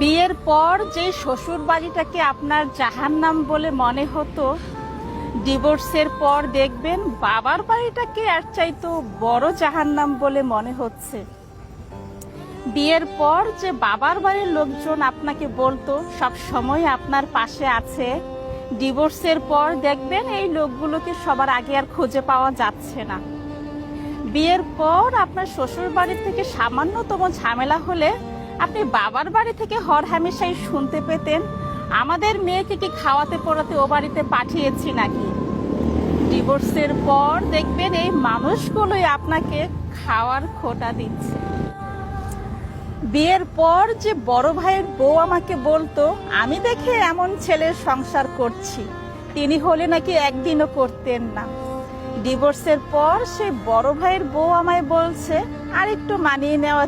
বিয়ের পর যে শ্বশুর বাড়িটাকে আপনার জাহান্নাম বলে মনে হতো, ডিভোর্সের পর দেখবেন বাবার বাড়িটাকে এর চাইতো বড় জাহান্নাম বলে মনে হচ্ছে। বিয়ের পর যে বাবার বাড়ির লোকজন আপনাকে বলতো সব সময় আপনার পাশে আছে, ডিভোর্সের পর দেখবেন এই লোকগুলোকে সবার আগে আর খুঁজে পাওয়া যাচ্ছে না। বিয়ের পর আপনার শ্বশুর বাড়ি থেকে সামান্যতম ঝামেলা হলে আপনি বাবার বাড়ি থেকে হরহামেশাই শুনতে পেতেন, আমাদের মেয়েকে কি খাওয়াতে পড়াতে ও বাড়িতে পাঠিয়েছি নাকি। ডিভোর্সের পর দেখবেন এই মানুষগুলোই আপনাকে খাওয়ার খোটা দিচ্ছে। বিয়ের পর যে বড় ভাইয়ের বউ আমাকে বলতো, আমি দেখে এমন ছেলের সংসার করছি, তিনি হলে নাকি একদিনও করতেন না। ডিভোর্সের পর সেই বড় ভাইয়ের বউ আমায় বলছে আর একটু মানিয়ে নেওয়া